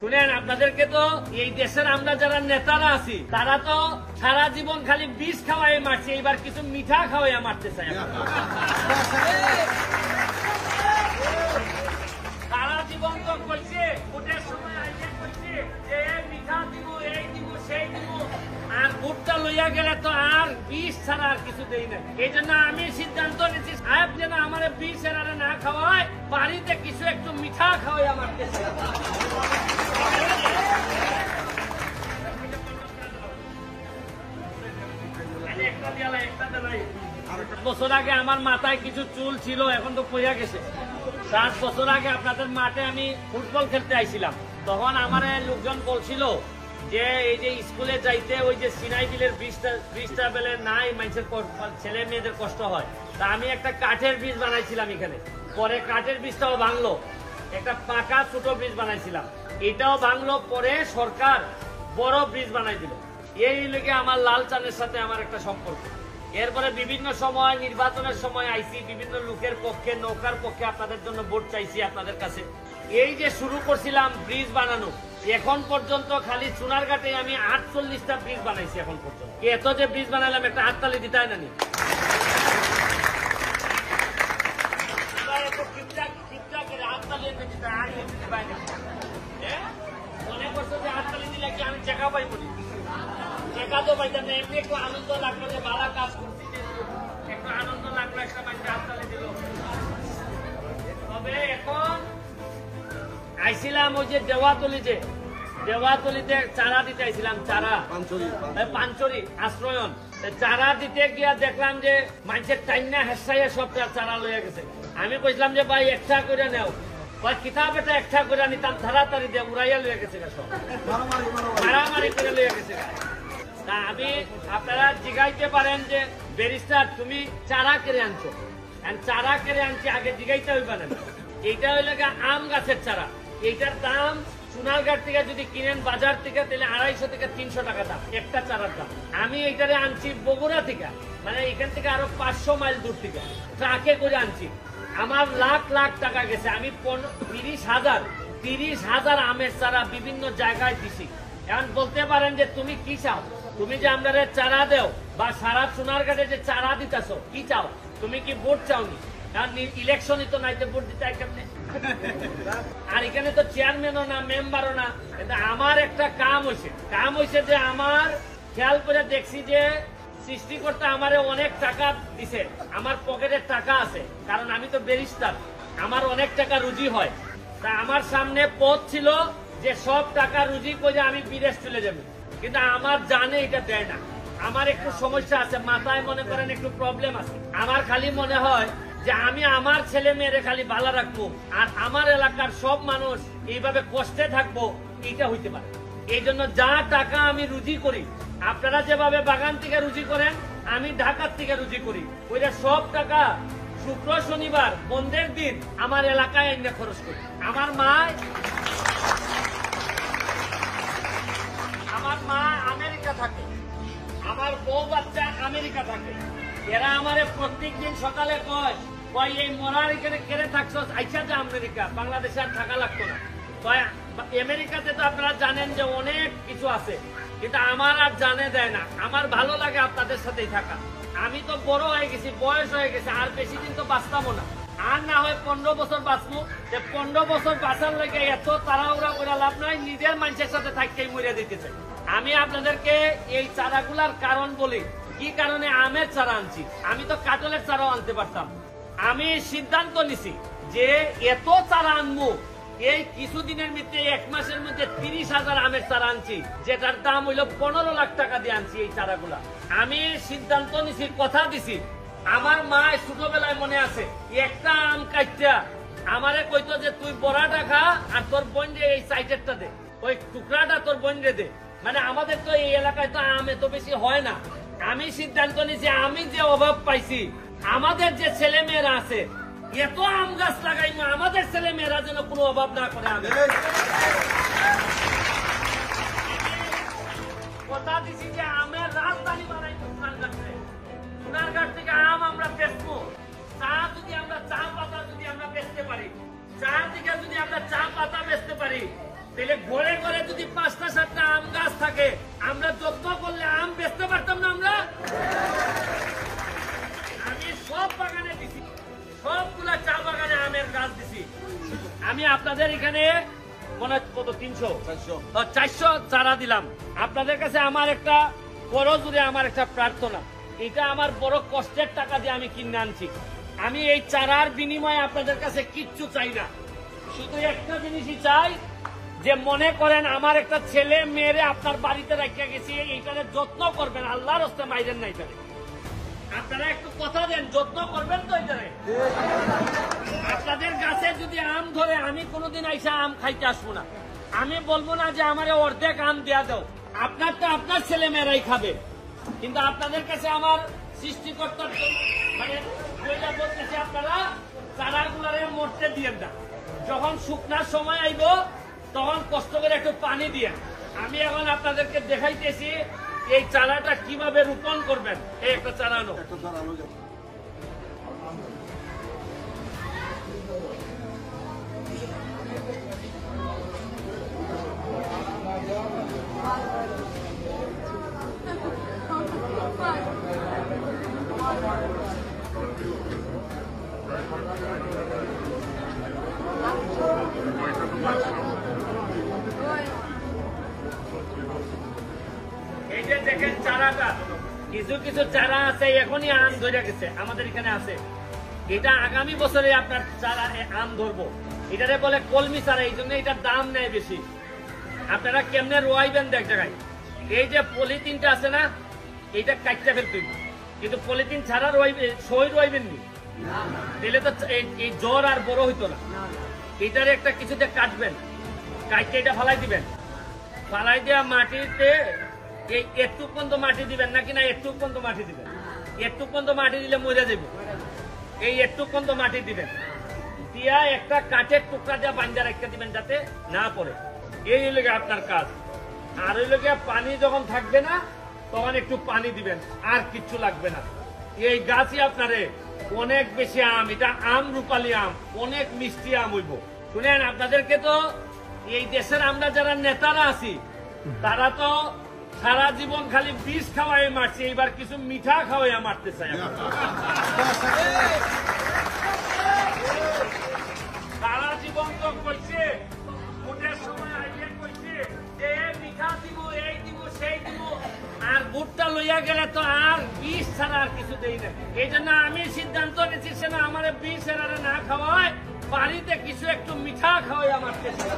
শুনেন, আপনাদেরকে তো এই দেশের আমরা যারা নেতারা আছি তারা তো সারা জীবন খালি বিষ খাওয়াই মারছে, এবার কিছু মিঠা খাওয়াইয়া মারতে চাই। সারা জীবন তো করছে, ভোটের সময় আইসে করছে যে মিঠা দিব, এই দিব, সেই দিব, আর ভোটটা লইয়া গেলে তো আর বিষ ছাড়া আর কিছু দেই না। এই জন্য আমি সিদ্ধান্ত নিচ্ছি সাহেব যেন আমার বিষ এরারে না খাওয়ায়, বাড়িতে কিছু একটু মিঠা খাওয়াইয়া মারতে চাই। বছর আগে আমার মাথায় কিছু চুল ছিল, এখন তো পইয়া গেছে। 7 বছর আগে আপনাদের মাঠে আমি ফুটবল খেলতে আইছিলাম, তখন আমার লোকজন বলছিল যে এই যে স্কুলে যাইতে ওই যে সিনাই বিলের ব্রিজটা বেলে নাই, মানুষের ছেলে মেয়েদের কষ্ট হয়, তা আমি একটা কাঠের ব্রিজ বানাইছিলাম এখানে। পরে কাঠের ব্রিজটাও ভাঙলো, একটা পাকা ছোট ব্রিজ বানাইছিলাম, এটাও ভাঙলো। পরে সরকার বড় ব্রিজ বানাই দিল। এই লেগে আমার লাল চাঁদের সাথে আমার একটা সম্পর্ক। এরপরে বিভিন্ন সময় নির্বাচনের সময় আইসি, বিভিন্ন লোকের পক্ষে, নৌকার পক্ষে আপনাদের জন্য ভোট চাইছি আপনাদের কাছে। এই যে শুরু করছিলাম ব্রিজ বানানো, এখন পর্যন্ত খালি চুনারঘাটে আমি 48টা ব্রিজ বানাইছি এখন পর্যন্ত। এত যে ব্রিজ বানাইলাম, একটা হাততালি দিতাই না নি? মনে করছো যে হাততালি দিলে কি আমি চেকা পাইব? চেকা তো পাইতাম না, এমনি একটু আনন্দ লাগলো যে ভালো কাজ করছি, একটু আনন্দ লাগলো, একটা মানুষ হাততালি দিল। তবে এখন আইছিলাম ওই যে দেওয়াতলিতে চারা দিতে আইছিলাম, চারা পাঞ্চরি আশ্রয়ন চারা দিতে গিয়া দেখলাম যে মানুষের টাইনা হেসাইয়া সব চারা লইয়া গেছে। আমি কইছিলাম যে ভাই একটা করে নেও, কিতাব এটা একটা করে নিতাম, তাড়াতাড়ি দিয়ে উড়াইয়া লইয়া গেছে, সব মারামারি করে লইয়া গেছে। তা আমি আপনারা জিগাইতে পারেন যে ব্যারিস্টার তুমি চারা কেড়ে আনছো, চারা কেড়ে আনছি, আগে জিগাইতে হইবা না। এইটা হইলে আম গাছের চারা, এইটার দাম সোনারঘাট থেকে যদি কিনেন বাজার থেকে, তাহলে 250 থেকে 300 টাকা দাম একটা চারার দাম। আমি এইটারে আনছি বগুড়া থেকে, মানে এখান থেকে আরো 500 মাইল দূর থেকে ট্রাকে করে আনছি। আমার লাখ লাখ টাকা গেছে। আমি 30,000 আমের চারা বিভিন্ন জায়গায় দিছি। এখন বলতে পারেন যে তুমি কি চাও, তুমি যে আমরা চারা দেও বা সারা সোনারঘাটে যে চারা দিতেছ, কি চাও? তুমি কি ভোট চাওনি? কারণ ইলেকশনই তো নাইতে ভোট দিতে কেমনে? আর এখানে তো চেয়ারম্যানও না, মেম্বারও না। কিন্তু আমার একটা কাম হয়েছে যে আমার খেয়াল করে দেখছি যে সৃষ্টিকর্তা আমারে অনেক টাকা দিছে, আমার পকেটের টাকা আছে, কারণ আমি তো ব্যারিস্টার, আমার অনেক টাকা রুজি হয়। তা আমার সামনে পথ ছিল যে সব টাকা রুজি করে আমি বিদেশ চলে যাবো, কিন্তু আমার জানে এটা দেয় না। আমার একটু সমস্যা আছে, মাথায় মনে করেন একটু প্রবলেম আছে। আমার খালি মনে হয় যে আমি আমার ছেলে মেয়েরে খালি ভালো রাখবো, আর আমার এলাকার সব মানুষ এইভাবে কষ্টে থাকবো, এইটা হইতে পারে। এই জন্য যা টাকা আমি রুজি করি, আপনারা যেভাবে বাগান থেকে রুজি করেন, আমি ঢাকার থেকে রুজি করি, ওইটা সব টাকা শুক্র শনিবার বন্ধের দিন আমার এলাকায় এনে খরচ করি। আমার মা আমেরিকা থাকে, আমার বউ বাচ্চা আমেরিকা থাকে। এরা আমারে প্রত্যেক দিন সকালে কয় এই মরার এখানে কেড়ে থাকছো, আইসা যে আমেরিকা, বাংলাদেশে আর থাকা লাগতো না। আমেরিকাতে তো আপনারা জানেন যে অনেক কিছু আছে, কিন্তু আমার আর জানে দেয় না। আমার ভালো লাগে আপনাদের সাথেই থাকা। আমি তো বড় হয়ে গেছি, বয়স হয়ে গেছে, আর বেশি দিন তো বাঁচতামও না। আর না হয় 15 বছর বাঁচবো। 15 বছর বাঁচার লেগে এত তাড়াহুড়া করে লাভ নাই, নিজের মানুষের সাথে থাকতেই মরে দিতে চাই। আমি আপনাদেরকে এই চারাগুলার কারণ বলি, কি কারণে আমের চারা আনছি। আমি তো কাঁঠালের চারাও আনতে পারতাম। আমি সিদ্ধান্ত নিছি যে এত চারা আনবো, এই কিছুদিনের মধ্যে 1 মাসের মধ্যে 30,000 আমের চারা আনছি, যেটার দাম হইল 15 লাখ টাকা দিয়ে আনছি এই চারাগুলা। আমি সিদ্ধান্ত নিছি, কথা দিছি। আমার মা ছোটবেলায় মনে আছে, একটা আম কাটটা আমারে কইতো যে তুই বড়াটা খা, আর তোর বোন রে এই সাইডেরটা দে, ওই টুকরাটা তোর বোন রে দে। মানে আমাদের তো এই এলাকায় তো আম এত বেশি হয় না। আমি সিদ্ধান্ত নিছি, আমি যে অভাব পাইছি, আমাদের যে ছেলে মেয়েরা আছে, এত আম গাছ লাগাই, আমাদের ছেলে মেয়েরা যেন কোনো অভাব না করে। আমি কথা দিছি যে আমের রাজধানী বানাই সোনারঘাট থেকে আম আমরা বেচবো। চা পাতা যদি আমরা বেচতে পারি, চা থেকে যদি আমরা চা পাতা বেচতে পারি, তাহলে ঘরে ঘরে ঘরে যদি 5টা 7টা আম গাছ থাকে, আমরা যত্ন করলে আম বেচতে পারতাম না আমরা? আমি সব বাগানে দিছি, সবগুলা চা বাগানে আমের গাছ দিছি। আমি আপনাদের এখানে মনে হয় কত 400 চারা দিলাম। আপনাদের কাছে আমার একটা বড় জুড়ে আমার একটা প্রার্থনা, এটা আমার বড় কষ্টের টাকা দিয়ে আমি কিনে আনছি। আমি এই চারার বিনিময়ে আপনাদের কাছে কিচ্ছু চাই না, শুধু একটা জিনিসই চাই, যে মনে করেন আমার একটা ছেলে মেয়েরে আপনার বাড়িতে রেখে গেছি, এইটারে যত্ন করবেন, আল্লাহর রাস্তায় মাইরেন না এটারে। আপনারা একটু কথা দেন, যত্ন করবেন তো এটারে। আপনাদের গাছে যদি আম ধরে, আমি কোনোদিন আইসা আম খাইতে আসবো না। আমি বলবো না যে আমার অর্ধেক আম দেয়া দাও, আপনার তো আপনার ছেলে মেয়েরাই খাবে। কিন্তু আপনাদের কাছে আমার সৃষ্টিকর্তার মানে বলতেছি, আপনারা চারাগুলারে মরতে দিয়েন না। যখন শুকনার সময় আইব তখন কষ্ট করে একটু পানি দিয়ে। আমি এখন আপনাদেরকে দেখাইতেছি এই চারাটা কিভাবে রোপণ করবেন। এই একটা চারা নো, এই যে দেখেন চারাটা, কিছু কিছু চারা আছে এখনই আম ধরে গেছে, আমাদের এখানে আছে। এটা আগামী বছরে আপনার চারা আম ধরবো। এটারে বলে কলমি চারা, এই জন্য এটার দাম নেয় বেশি। আপনারা কেমনে রোয়াইবেন দেখ জায়গায়, এই যে পলিথিনটা আছে না, এইটা কাটতে ফেলতে, কিন্তু পলিথিন ছাড়া সই রোয়াইবেন নি, দিলে তো এই জ্বর আর বড় হইতো না। এটারে একটা কিছুতে কাটবেন, কাটতে এটা ফালাই দিবেন, ফালাই দেওয়া মাটিতে এই একটু পর্যন্ত মাটি দিবেন নাকি না, একটু পর্যন্ত মাটি দিবেন। একটু পর্যন্ত মাটি দিলে মরে যাবে, এই একটু পর্যন্ত মাটি দিবেন, দিয়া একটা কাঠের টুকরা দিয়ে বান্ধা রেখে দিবেন যাতে না পড়ে। এই লেগে আপনার কাজ। আর ওই লেগে পানি যখন থাকবে না তখন একটু পানি দিবেন, আর কিচ্ছু লাগবে না। এই গাছই আপনারে অনেক বেশি আম, এটা আম রূপালী আম, অনেক মিষ্টি আম হইব। শুনেন, আপনাদেরকে তো এই দেশের আমরা যারা নেতারা আছি তারা তো সারা জীবন খালি বিষ খাওয়াই মারছে, এইবার কিছু মিঠা খাওয়াইয়া মারতে চাই। সারা জীবন তো কইছে, ভোটের সময় আইলে কইছে যে মিঠা দিব, এই দিব, সেই দিব, আর ভোটটা লইয়া গেলে তো আর বিষ ছাড়া আর কিছু দেই না। এই জন্য আমি সিদ্ধান্ত নিচ্ছি, সে না আমার বিষ এরারে না খাওয়ায়, বাড়িতে কিছু একটু মিঠা খাওয়াইয়া মারতে চাই।